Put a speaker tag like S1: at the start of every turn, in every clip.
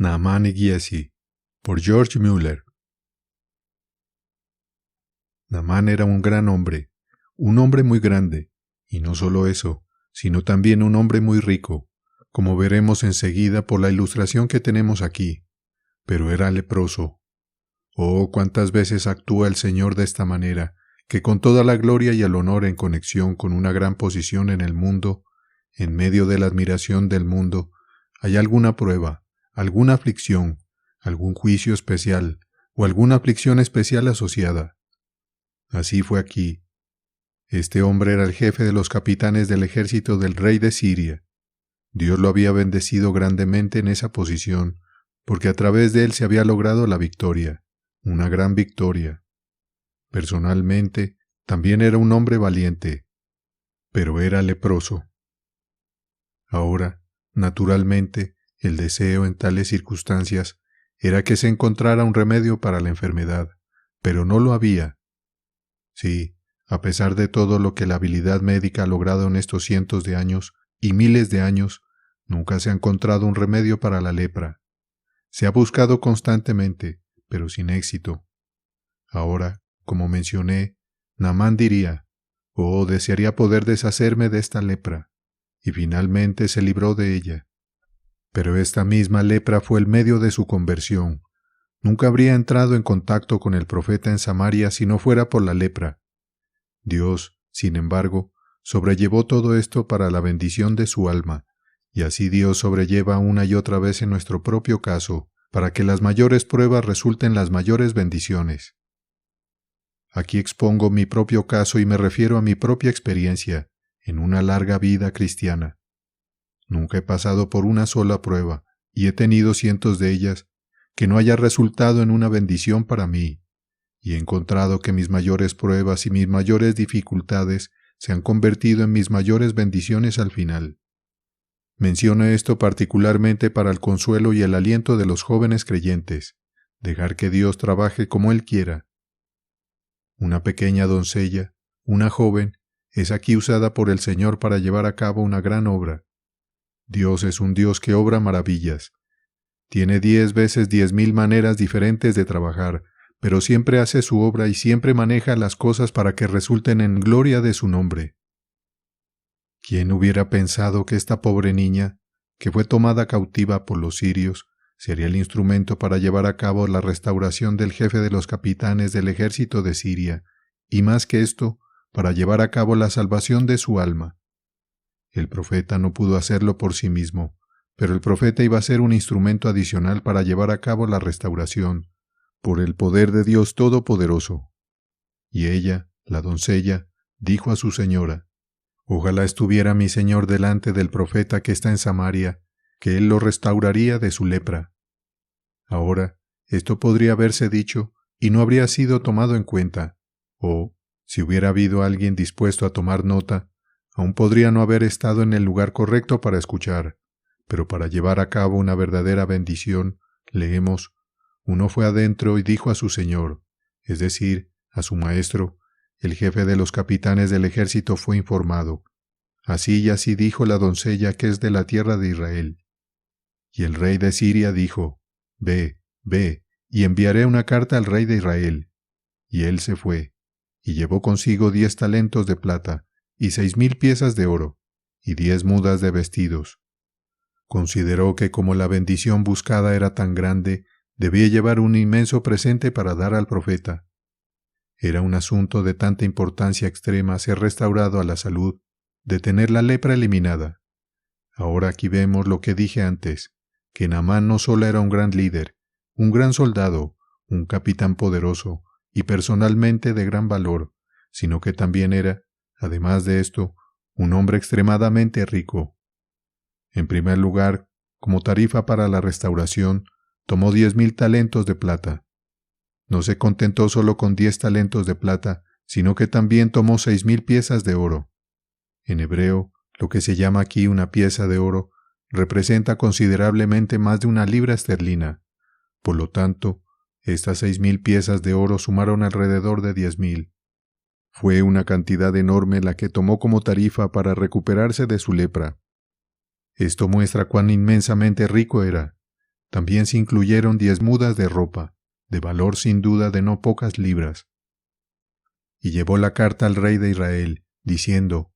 S1: Naamán y Giezi, por George Mueller. Naamán era un gran hombre, un hombre muy grande, y no solo eso, sino también un hombre muy rico, como veremos enseguida por la ilustración que tenemos aquí, pero era leproso. Oh, cuántas veces actúa el Señor de esta manera, que con toda la gloria y el honor en conexión con una gran posición en el mundo, en medio de la admiración del mundo, hay alguna prueba, alguna aflicción, algún juicio especial o alguna aflicción especial asociada. Así fue aquí. Este hombre era el jefe de los capitanes del ejército del rey de Siria. Dios lo había bendecido grandemente en esa posición, porque a través de él se había logrado la victoria, una gran victoria. Personalmente, también era un hombre valiente, pero era leproso. Ahora, naturalmente, el deseo en tales circunstancias era que se encontrara un remedio para la enfermedad, pero no lo había. Sí, a pesar de todo lo que la habilidad médica ha logrado en estos cientos de años y miles de años, nunca se ha encontrado un remedio para la lepra. Se ha buscado constantemente, pero sin éxito. Ahora, como mencioné, Naamán diría, «Oh, desearía poder deshacerme de esta lepra», y finalmente se libró de ella. Pero esta misma lepra fue el medio de su conversión. Nunca habría entrado en contacto con el profeta en Samaria si no fuera por la lepra. Dios, sin embargo, sobrellevó todo esto para la bendición de su alma, y así Dios sobrelleva una y otra vez en nuestro propio caso, para que las mayores pruebas resulten las mayores bendiciones. Aquí expongo mi propio caso y me refiero a mi propia experiencia en una larga vida cristiana. Nunca he pasado por una sola prueba, y he tenido cientos de ellas, que no haya resultado en una bendición para mí, y he encontrado que mis mayores pruebas y mis mayores dificultades se han convertido en mis mayores bendiciones al final. Menciono esto particularmente para el consuelo y el aliento de los jóvenes creyentes, dejar que Dios trabaje como Él quiera. Una pequeña doncella, una joven, es aquí usada por el Señor para llevar a cabo una gran obra. Dios es un Dios que obra maravillas. Tiene 10 veces 10,000 maneras diferentes de trabajar, pero siempre hace su obra y siempre maneja las cosas para que resulten en gloria de su nombre. ¿Quién hubiera pensado que esta pobre niña, que fue tomada cautiva por los sirios, sería el instrumento para llevar a cabo la restauración del jefe de los capitanes del ejército de Siria, y más que esto, para llevar a cabo la salvación de su alma? El profeta no pudo hacerlo por sí mismo, pero el profeta iba a ser un instrumento adicional para llevar a cabo la restauración, por el poder de Dios Todopoderoso. Y ella, la doncella, dijo a su señora, «Ojalá estuviera mi señor delante del profeta que está en Samaria, que él lo restauraría de su lepra». Ahora, esto podría haberse dicho y no habría sido tomado en cuenta, o, si hubiera habido alguien dispuesto a tomar nota, aún podría no haber estado en el lugar correcto para escuchar, pero para llevar a cabo una verdadera bendición, leemos, uno fue adentro y dijo a su señor, es decir, a su maestro, el jefe de los capitanes del ejército fue informado. Así y así dijo la doncella que es de la tierra de Israel. Y el rey de Siria dijo, ve, y enviaré una carta al rey de Israel. Y él se fue, y llevó consigo 10 talentos de plata, y 6,000 piezas de oro, y 10 mudas de vestidos. Consideró que como la bendición buscada era tan grande, debía llevar un inmenso presente para dar al profeta. Era un asunto de tanta importancia extrema ser restaurado a la salud, de tener la lepra eliminada. Ahora aquí vemos lo que dije antes, que Naamán no solo era un gran líder, un gran soldado, un capitán poderoso y personalmente de gran valor, sino que también era, además de esto, un hombre extremadamente rico. En primer lugar, como tarifa para la restauración, tomó 10,000 talentos de plata. No se contentó solo con 10 talentos de plata, sino que también tomó 6,000 piezas de oro. En hebreo, lo que se llama aquí una pieza de oro representa considerablemente más de 1 libra esterlina. Por lo tanto, estas 6,000 piezas de oro sumaron alrededor de 10,000. Fue una cantidad enorme la que tomó como tarifa para recuperarse de su lepra. Esto muestra cuán inmensamente rico era. También se incluyeron 10 mudas de ropa, de valor sin duda de no pocas libras. Y llevó la carta al rey de Israel, diciendo: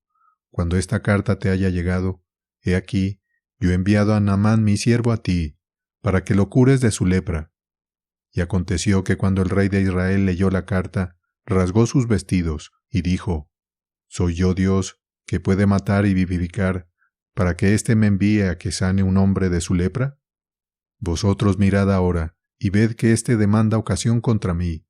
S1: Cuando esta carta te haya llegado, he aquí, yo he enviado a Naamán mi siervo a ti, para que lo cures de su lepra. Y aconteció que cuando el rey de Israel leyó la carta, rasgó sus vestidos, y dijo: ¿Soy yo Dios, que puede matar y vivificar, para que éste me envíe a que sane un hombre de su lepra? Vosotros mirad ahora, y ved que éste demanda ocasión contra mí.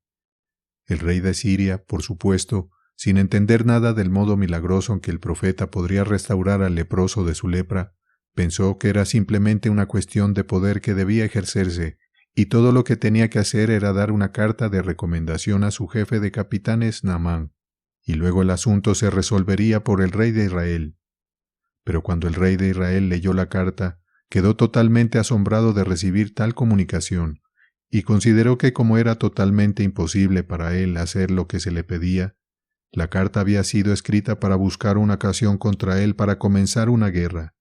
S1: El rey de Siria, por supuesto, sin entender nada del modo milagroso en que el profeta podría restaurar al leproso de su lepra, pensó que era simplemente una cuestión de poder que debía ejercerse, y todo lo que tenía que hacer era dar una carta de recomendación a su jefe de capitanes, Naamán, y luego el asunto se resolvería por el rey de Israel. Pero cuando el rey de Israel leyó la carta, quedó totalmente asombrado de recibir tal comunicación, y consideró que como era totalmente imposible para él hacer lo que se le pedía, la carta había sido escrita para buscar una ocasión contra él para comenzar una guerra.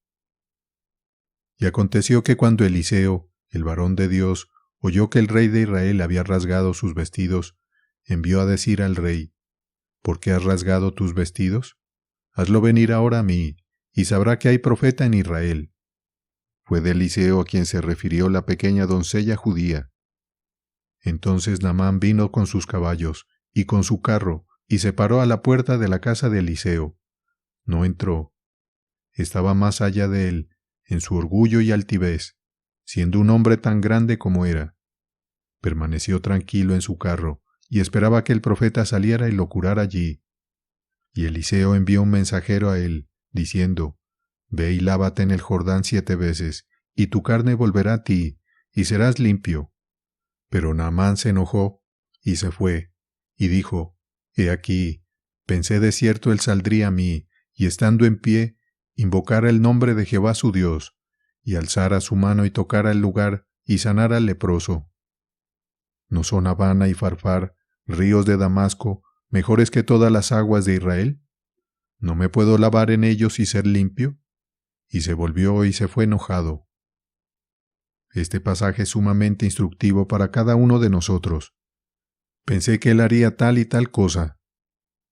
S1: Y aconteció que cuando Eliseo, el varón de Dios, oyó que el rey de Israel había rasgado sus vestidos, envió a decir al rey: ¿Por qué has rasgado tus vestidos? Hazlo venir ahora a mí, y sabrá que hay profeta en Israel. Fue de Eliseo a quien se refirió la pequeña doncella judía. Entonces Naamán vino con sus caballos y con su carro, y se paró a la puerta de la casa de Eliseo. No entró. Estaba más allá de él, en su orgullo y altivez, siendo un hombre tan grande como era. Permaneció tranquilo en su carro, y esperaba que el profeta saliera y lo curara allí. Y Eliseo envió un mensajero a él, diciendo: Ve y lávate en el Jordán 7 veces, y tu carne volverá a ti, y serás limpio. Pero Naamán se enojó, y se fue, y dijo: He aquí, pensé de cierto él saldría a mí, y estando en pie, invocara el nombre de Jehová su Dios, y alzara su mano y tocara el lugar, y sanara al leproso. ¿No son Abana y Farfar, ríos de Damasco, mejores que todas las aguas de Israel? ¿No me puedo lavar en ellos y ser limpio? Y se volvió y se fue enojado. Este pasaje es sumamente instructivo para cada uno de nosotros. Pensé que él haría tal y tal cosa.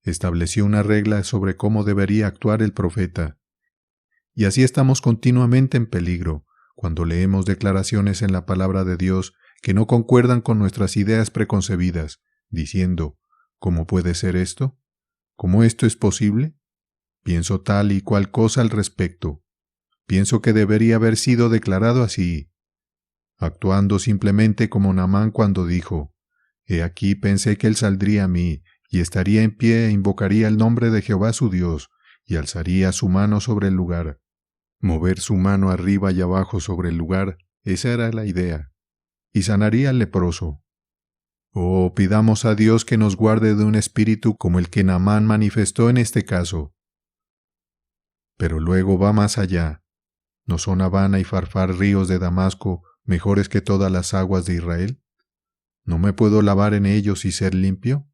S1: Estableció una regla sobre cómo debería actuar el profeta. Y así estamos continuamente en peligro, cuando leemos declaraciones en la palabra de Dios que no concuerdan con nuestras ideas preconcebidas, diciendo: ¿Cómo puede ser esto? ¿Cómo esto es posible? Pienso tal y cual cosa al respecto. Pienso que debería haber sido declarado así. Actuando simplemente como Naamán cuando dijo: He aquí pensé que él saldría a mí, y estaría en pie e invocaría el nombre de Jehová su Dios, y alzaría su mano sobre el lugar. Mover su mano arriba y abajo sobre el lugar, esa era la idea. Y sanaría al leproso. Oh, pidamos a Dios que nos guarde de un espíritu como el que Naamán manifestó en este caso. Pero luego va más allá. ¿No son Abana y Farfar ríos de Damasco mejores que todas las aguas de Israel? ¿No me puedo lavar en ellos y ser limpio?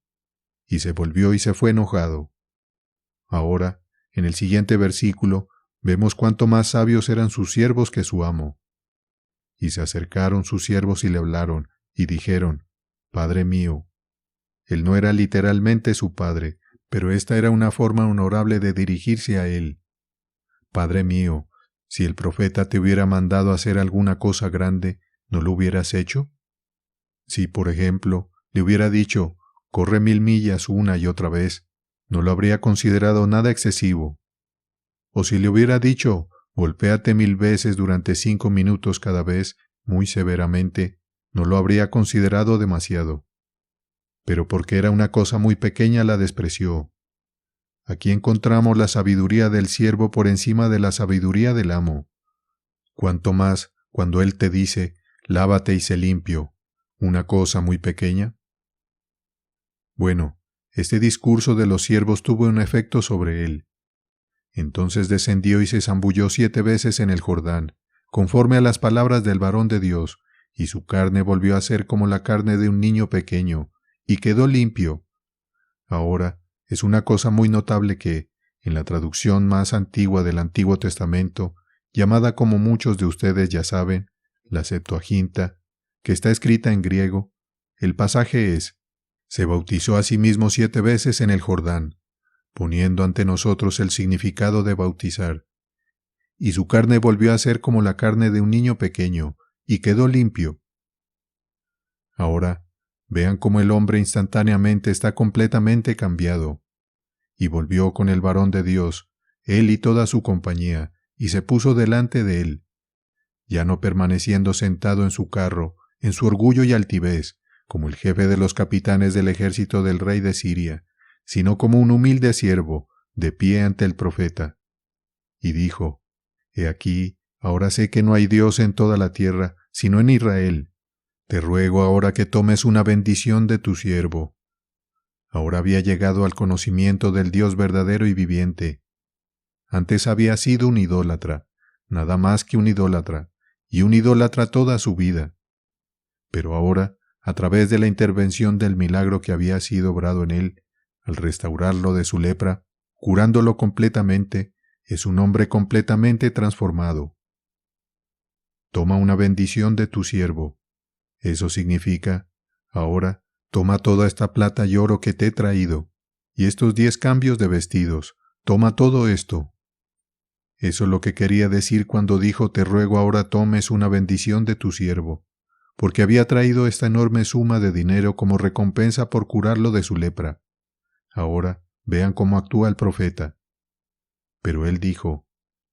S1: Y se volvió y se fue enojado. Ahora, en el siguiente versículo, vemos cuánto más sabios eran sus siervos que su amo. Y se acercaron sus siervos y le hablaron, y dijeron: Padre mío. Él no era literalmente su padre, pero esta era una forma honorable de dirigirse a él. Padre mío, si el profeta te hubiera mandado hacer alguna cosa grande, ¿no lo hubieras hecho? Si, por ejemplo, le hubiera dicho: corre 1000 millas una y otra vez, no lo habría considerado nada excesivo. O si le hubiera dicho: golpéate 1000 veces durante 5 minutos cada vez, muy severamente, no lo habría considerado demasiado. Pero porque era una cosa muy pequeña la despreció. Aquí encontramos la sabiduría del siervo por encima de la sabiduría del amo. Cuanto más cuando él te dice: lávate y sé limpio, una cosa muy pequeña. Bueno, este discurso de los siervos tuvo un efecto sobre él. Entonces descendió y se zambulló 7 veces en el Jordán, conforme a las palabras del varón de Dios, y su carne volvió a ser como la carne de un niño pequeño, y quedó limpio. Ahora, es una cosa muy notable que, en la traducción más antigua del Antiguo Testamento, llamada como muchos de ustedes ya saben, la Septuaginta, que está escrita en griego, el pasaje es: se bautizó a sí mismo 7 veces en el Jordán, poniendo ante nosotros el significado de bautizar. Y su carne volvió a ser como la carne de un niño pequeño, y quedó limpio. Ahora, vean cómo el hombre instantáneamente está completamente cambiado. Y volvió con el varón de Dios, él y toda su compañía, y se puso delante de él, ya no permaneciendo sentado en su carro, en su orgullo y altivez, como el jefe de los capitanes del ejército del rey de Siria, sino como un humilde siervo, de pie ante el profeta. Y dijo: He aquí, ahora sé que no hay Dios en toda la tierra, sino en Israel. Te ruego ahora que tomes una bendición de tu siervo. Ahora había llegado al conocimiento del Dios verdadero y viviente. Antes había sido un idólatra, nada más que un idólatra, y un idólatra toda su vida. Pero ahora, a través de la intervención del milagro que había sido obrado en él, al restaurarlo de su lepra, curándolo completamente, es un hombre completamente transformado. Toma una bendición de tu siervo. Eso significa: ahora, toma toda esta plata y oro que te he traído, y estos 10 cambios de vestidos, toma todo esto. Eso es lo que quería decir cuando dijo: te ruego ahora tomes una bendición de tu siervo, porque había traído esta enorme suma de dinero como recompensa por curarlo de su lepra. Ahora, vean cómo actúa el profeta. Pero él dijo: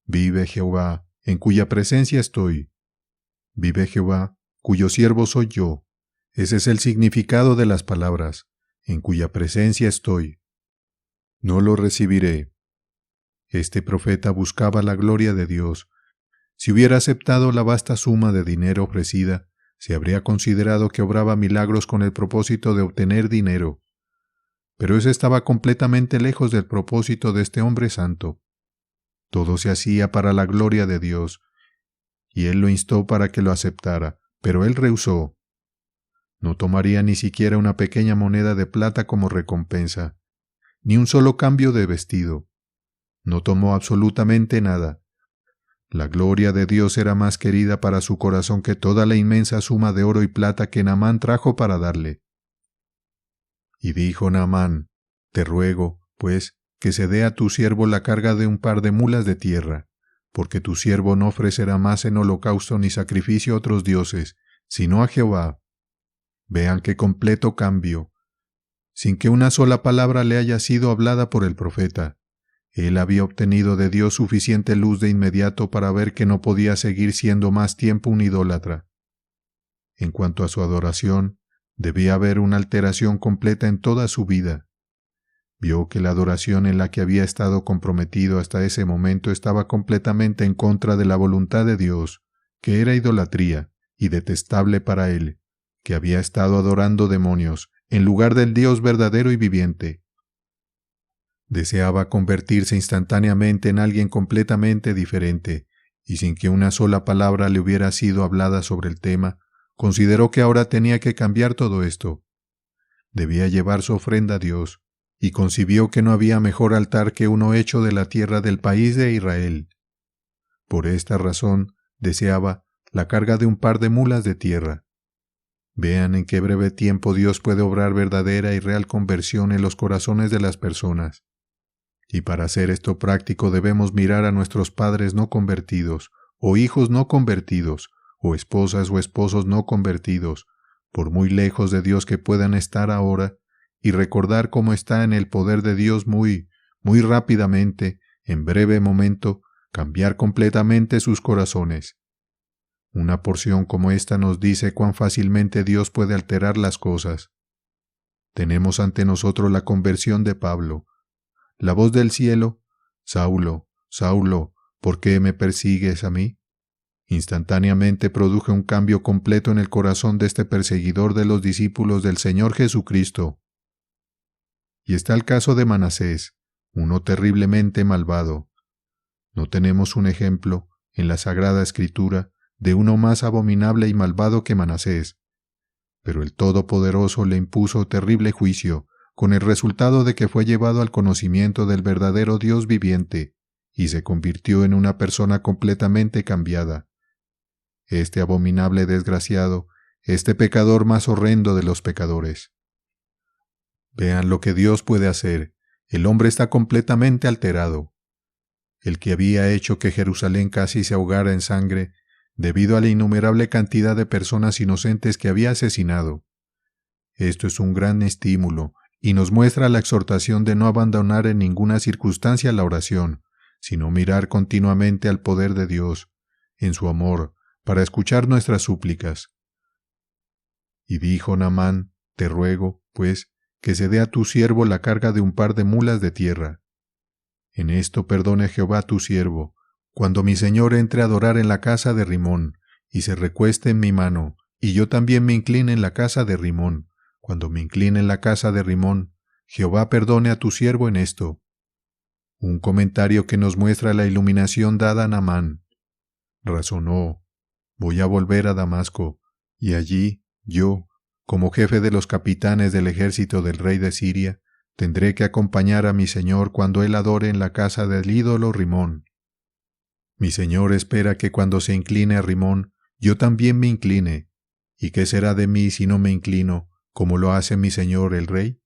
S1: vive Jehová, en cuya presencia estoy. Vive Jehová, cuyo siervo soy yo. Ese es el significado de las palabras: en cuya presencia estoy. No lo recibiré. Este profeta buscaba la gloria de Dios. Si hubiera aceptado la vasta suma de dinero ofrecida, se habría considerado que obraba milagros con el propósito de obtener dinero. Pero ese estaba completamente lejos del propósito de este hombre santo. Todo se hacía para la gloria de Dios, y él lo instó para que lo aceptara, pero él rehusó. No tomaría ni siquiera una pequeña moneda de plata como recompensa, ni un solo cambio de vestido. No tomó absolutamente nada. La gloria de Dios era más querida para su corazón que toda la inmensa suma de oro y plata que Naamán trajo para darle. Y dijo Naamán: te ruego, pues, que se dé a tu siervo la carga de un par de mulas de tierra, porque tu siervo no ofrecerá más en holocausto ni sacrificio a otros dioses, sino a Jehová. Vean qué completo cambio. Sin que una sola palabra le haya sido hablada por el profeta, él había obtenido de Dios suficiente luz de inmediato para ver que no podía seguir siendo más tiempo un idólatra. En cuanto a su adoración, debía haber una alteración completa en toda su vida. Vio que la adoración en la que había estado comprometido hasta ese momento estaba completamente en contra de la voluntad de Dios, que era idolatría y detestable para él, que había estado adorando demonios en lugar del Dios verdadero y viviente. Deseaba convertirse instantáneamente en alguien completamente diferente, y sin que una sola palabra le hubiera sido hablada sobre el tema, consideró que ahora tenía que cambiar todo esto. Debía llevar su ofrenda a Dios, y concibió que no había mejor altar que uno hecho de la tierra del país de Israel. Por esta razón, deseaba la carga de un par de mulas de tierra. Vean en qué breve tiempo Dios puede obrar verdadera y real conversión en los corazones de las personas. Y para hacer esto práctico debemos mirar a nuestros padres no convertidos, o hijos no convertidos, o esposas o esposos no convertidos, por muy lejos de Dios que puedan estar ahora, y recordar cómo está en el poder de Dios muy rápidamente, en breve momento, cambiar completamente sus corazones. Una porción como esta nos dice cuán fácilmente Dios puede alterar las cosas. Tenemos ante nosotros la conversión de Pablo. La voz del cielo: Saulo, Saulo, ¿por qué me persigues a mí? Instantáneamente produjo un cambio completo en el corazón de este perseguidor de los discípulos del Señor Jesucristo. Y está el caso de Manasés, uno terriblemente malvado. No tenemos un ejemplo, en la Sagrada Escritura, de uno más abominable y malvado que Manasés. Pero el Todopoderoso le impuso terrible juicio, con el resultado de que fue llevado al conocimiento del verdadero Dios viviente, y se convirtió en una persona completamente cambiada. este abominable desgraciado, este pecador más horrendo de los pecadores. Vean lo que Dios puede hacer. El hombre está completamente alterado. El que había hecho que Jerusalén casi se ahogara en sangre, debido a la innumerable cantidad de personas inocentes que había asesinado. Esto es un gran estímulo y nos muestra la exhortación de no abandonar en ninguna circunstancia la oración, sino mirar continuamente al poder de Dios, en su amor, para escuchar nuestras súplicas. Y dijo Naamán: te ruego, pues, que se dé a tu siervo la carga de un par de mulas de tierra. En esto perdone Jehová tu siervo, cuando mi señor entre a adorar en la casa de Rimón, y se recueste en mi mano, y yo también me incline en la casa de Rimón. Cuando me incline en la casa de Rimón, Jehová perdone a tu siervo en esto. Un comentario que nos muestra la iluminación dada a Naamán. Razonó: voy a volver a Damasco, y allí yo, como jefe de los capitanes del ejército del rey de Siria, tendré que acompañar a mi señor cuando él adore en la casa del ídolo Rimón. Mi señor espera que cuando se incline a Rimón, yo también me incline. ¿Y qué será de mí si no me inclino, como lo hace mi señor el rey?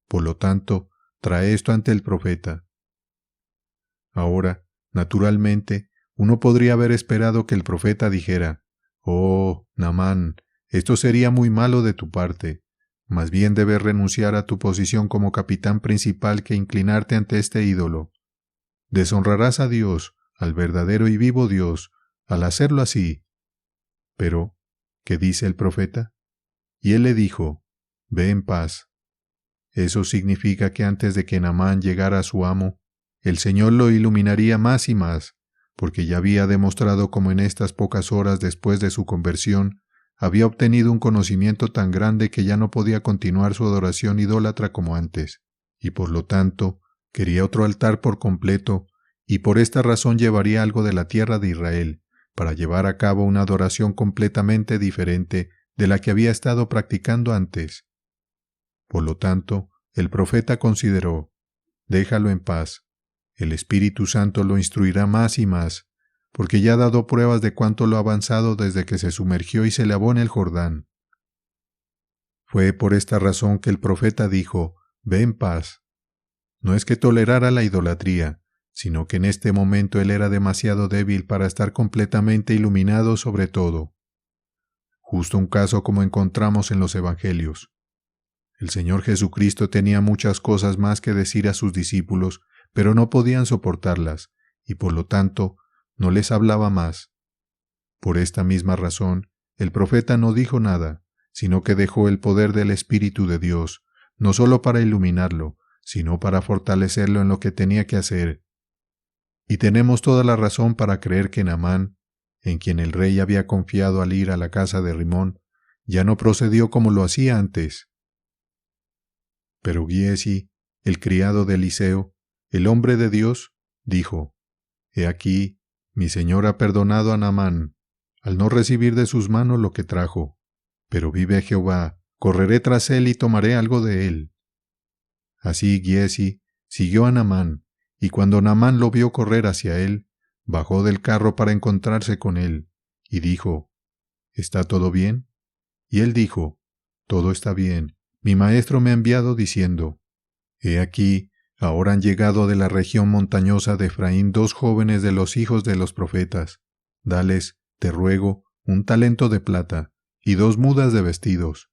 S1: Por lo tanto, trae esto ante el profeta. Ahora, naturalmente, uno podría haber esperado que el profeta dijera: «Oh, Naamán, esto sería muy malo de tu parte. Más bien debes renunciar a tu posición como capitán principal que inclinarte ante este ídolo. Deshonrarás a Dios, al verdadero y vivo Dios, al hacerlo así». Pero, ¿qué dice el profeta? Y él le dijo: «Ve en paz». Eso significa que antes de que Naamán llegara a su amo, el Señor lo iluminaría más y más, porque ya había demostrado cómo en estas pocas horas después de su conversión había obtenido un conocimiento tan grande que ya no podía continuar su adoración idólatra como antes, y por lo tanto quería otro altar por completo, y por esta razón llevaría algo de la tierra de Israel, para llevar a cabo una adoración completamente diferente de la que había estado practicando antes. Por lo tanto, el profeta consideró: déjalo en paz. El Espíritu Santo lo instruirá más y más, porque ya ha dado pruebas de cuánto lo ha avanzado desde que se sumergió y se lavó en el Jordán. Fue por esta razón que el profeta dijo: ve en paz. No es que tolerara la idolatría, sino que en este momento él era demasiado débil para estar completamente iluminado sobre todo. Justo un caso como encontramos en los Evangelios. El Señor Jesucristo tenía muchas cosas más que decir a sus discípulos, pero no podían soportarlas, y por lo tanto no les hablaba más. Por esta misma razón, el profeta no dijo nada, sino que dejó el poder del Espíritu de Dios, no solo para iluminarlo, sino para fortalecerlo en lo que tenía que hacer. Y tenemos toda la razón para creer que Naamán, en quien el rey había confiado al ir a la casa de Rimón, ya no procedió como lo hacía antes. Pero Giezi, el criado de Eliseo, el hombre de Dios, dijo: «He aquí, mi señor ha perdonado a Naamán, al no recibir de sus manos lo que trajo. Pero vive Jehová, correré tras él y tomaré algo de él». Así Giezi siguió a Naamán, y cuando Naamán lo vio correr hacia él, bajó del carro para encontrarse con él, y dijo: «¿Está todo bien?». Y él dijo: «Todo está bien. Mi maestro me ha enviado diciendo: he aquí, ahora han llegado de la región montañosa de Efraín 2 jóvenes de los hijos de los profetas. Dales, te ruego, 1 talento de plata y 2 mudas de vestidos».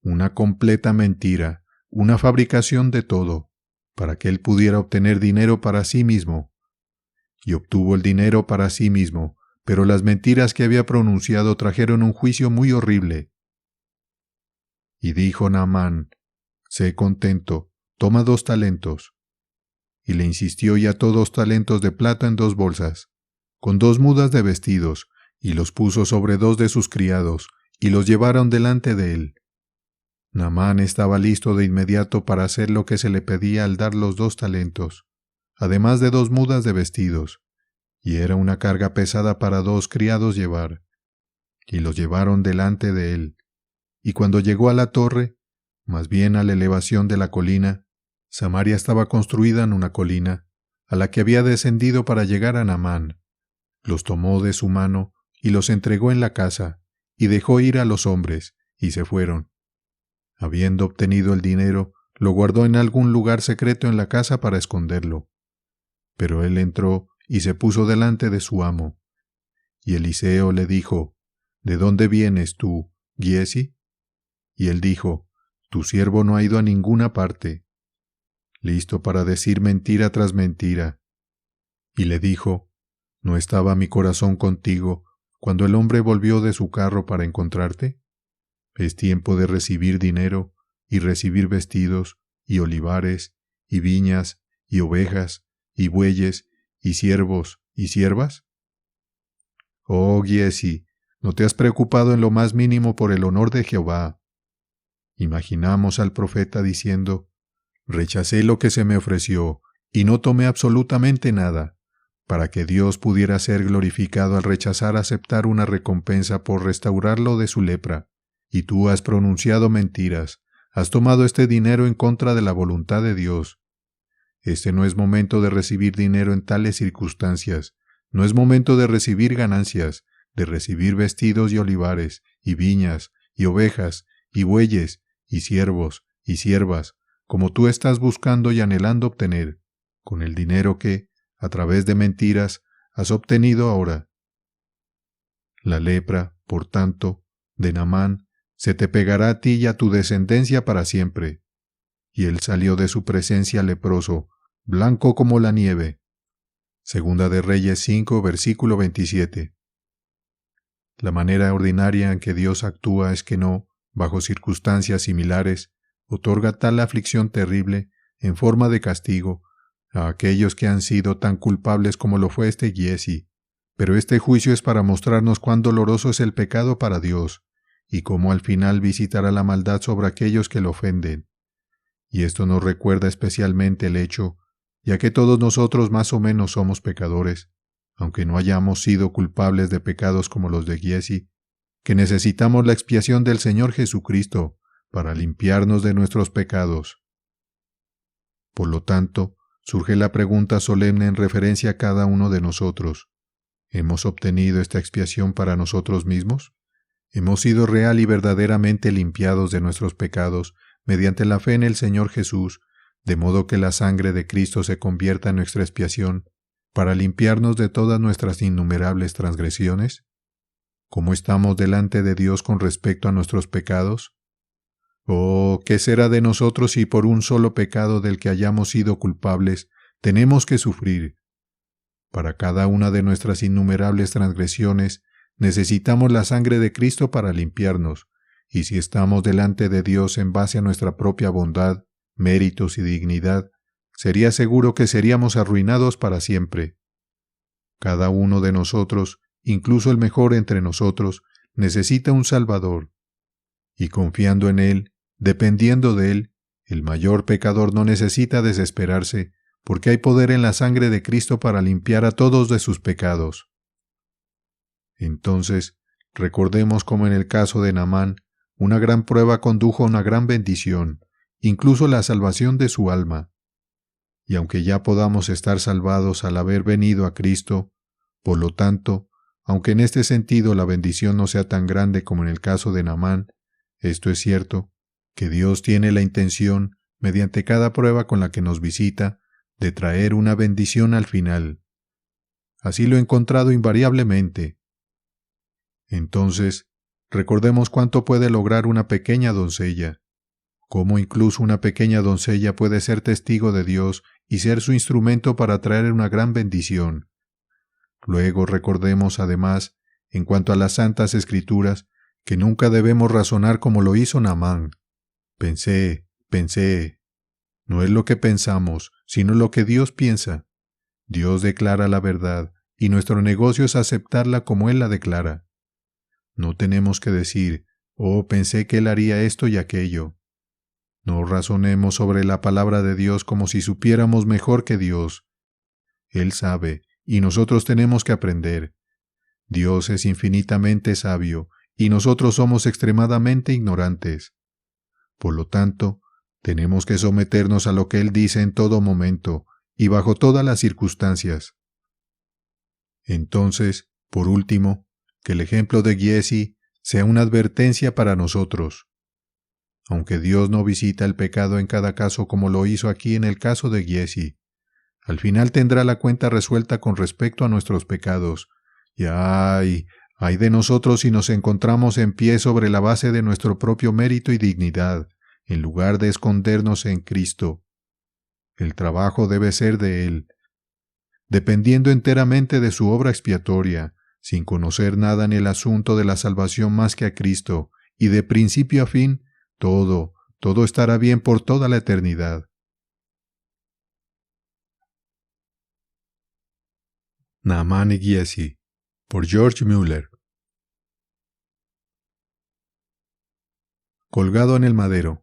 S1: Una completa mentira, una fabricación de todo, para que él pudiera obtener dinero para sí mismo. Y obtuvo el dinero para sí mismo, pero las mentiras que había pronunciado trajeron un juicio muy horrible. Y dijo Naamán: «Sé contento, toma 2 talentos». Y le insistió y ató 2 talentos de plata en 2 bolsas, con 2 mudas de vestidos, y los puso sobre 2 de sus criados, y los llevaron delante de él. Naamán estaba listo de inmediato para hacer lo que se le pedía al dar los 2 talentos, además de 2 mudas de vestidos, y era una carga pesada para 2 criados llevar. Y los llevaron delante de él. Y cuando llegó a la torre, más bien a la elevación de la colina, Samaria estaba construida en una colina, a la que había descendido para llegar a Naamán. Los tomó de su mano y los entregó en la casa, y dejó ir a los hombres, y se fueron. Habiendo obtenido el dinero, lo guardó en algún lugar secreto en la casa para esconderlo. Pero él entró y se puso delante de su amo. Y Eliseo le dijo, ¿De dónde vienes tú, Giezi? Y él dijo, Tu siervo no ha ido a ninguna parte. Listo para decir mentira tras mentira. Y le dijo, ¿No estaba mi corazón contigo cuando el hombre volvió de su carro para encontrarte? Es tiempo de recibir dinero, y recibir vestidos, y olivares, y viñas, y ovejas, y bueyes, y siervos, y siervas. Oh, Giezi, ¿no te has preocupado en lo más mínimo por el honor de Jehová? Imaginamos al profeta diciendo, Rechacé lo que se me ofreció, y no tomé absolutamente nada, para que Dios pudiera ser glorificado al rechazar aceptar una recompensa por restaurarlo de su lepra. Y tú has pronunciado mentiras, has tomado este dinero en contra de la voluntad de Dios. Este no es momento de recibir dinero en tales circunstancias, no es momento de recibir ganancias, de recibir vestidos y olivares, y viñas, y ovejas, y bueyes, y siervos, y siervas, como tú estás buscando y anhelando obtener, con el dinero que, a través de mentiras, has obtenido ahora. La lepra, por tanto, de Naamán, se te pegará a ti y a tu descendencia para siempre. Y él salió de su presencia leproso, blanco como la nieve. Segunda de Reyes 5, versículo 27. La manera ordinaria en que Dios actúa es que no, bajo circunstancias similares, otorga tal aflicción terrible, en forma de castigo, a aquellos que han sido tan culpables como lo fue este Giezi. Pero este juicio es para mostrarnos cuán doloroso es el pecado para Dios, y cómo al final visitará la maldad sobre aquellos que lo ofenden. Y esto nos recuerda especialmente el hecho, ya que todos nosotros más o menos somos pecadores, aunque no hayamos sido culpables de pecados como los de Giezi, que necesitamos la expiación del Señor Jesucristo para limpiarnos de nuestros pecados. Por lo tanto, surge la pregunta solemne en referencia a cada uno de nosotros. ¿Hemos obtenido esta expiación para nosotros mismos? ¿Hemos sido real y verdaderamente limpiados de nuestros pecados mediante la fe en el Señor Jesús, de modo que la sangre de Cristo se convierta en nuestra expiación, para limpiarnos de todas nuestras innumerables transgresiones? ¿Cómo estamos delante de Dios con respecto a nuestros pecados? Oh, ¿qué será de nosotros si por un solo pecado del que hayamos sido culpables tenemos que sufrir? Para cada una de nuestras innumerables transgresiones necesitamos la sangre de Cristo para limpiarnos, y si estamos delante de Dios en base a nuestra propia bondad, méritos y dignidad, sería seguro que seríamos arruinados para siempre. Cada uno de nosotros, incluso el mejor entre nosotros, necesita un Salvador, y confiando en Él, dependiendo de Él, el mayor pecador no necesita desesperarse, porque hay poder en la sangre de Cristo para limpiar a todos de sus pecados. Entonces, recordemos como en el caso de Naamán, una gran prueba condujo a una gran bendición, incluso la salvación de su alma. Y aunque ya podamos estar salvados al haber venido a Cristo, por lo tanto, aunque en este sentido la bendición no sea tan grande como en el caso de Naamán, esto es cierto, que Dios tiene la intención, mediante cada prueba con la que nos visita, de traer una bendición al final. Así lo he encontrado invariablemente. Entonces, recordemos cuánto puede lograr una pequeña doncella, cómo incluso una pequeña doncella puede ser testigo de Dios y ser su instrumento para traer una gran bendición. Luego recordemos además, en cuanto a las Santas Escrituras, que nunca debemos razonar como lo hizo Naamán. Pensé. No es lo que pensamos, sino lo que Dios piensa. Dios declara la verdad, y nuestro negocio es aceptarla como Él la declara. No tenemos que decir, pensé que Él haría esto y aquello. No razonemos sobre la palabra de Dios como si supiéramos mejor que Dios. Él sabe, y nosotros tenemos que aprender. Dios es infinitamente sabio, y nosotros somos extremadamente ignorantes. Por lo tanto, tenemos que someternos a lo que Él dice en todo momento, y bajo todas las circunstancias. Entonces, por último, que el ejemplo de Giezi sea una advertencia para nosotros. Aunque Dios no visita el pecado en cada caso como lo hizo aquí en el caso de Giezi, al final tendrá la cuenta resuelta con respecto a nuestros pecados. Y ay de nosotros si nos encontramos en pie sobre la base de nuestro propio mérito y dignidad, en lugar de escondernos en Cristo. El trabajo debe ser de Él, dependiendo enteramente de su obra expiatoria, sin conocer nada en el asunto de la salvación más que a Cristo, y de principio a fin, todo estará bien por toda la eternidad. Naaman y Giezi, por George Mueller. Colgado en el madero,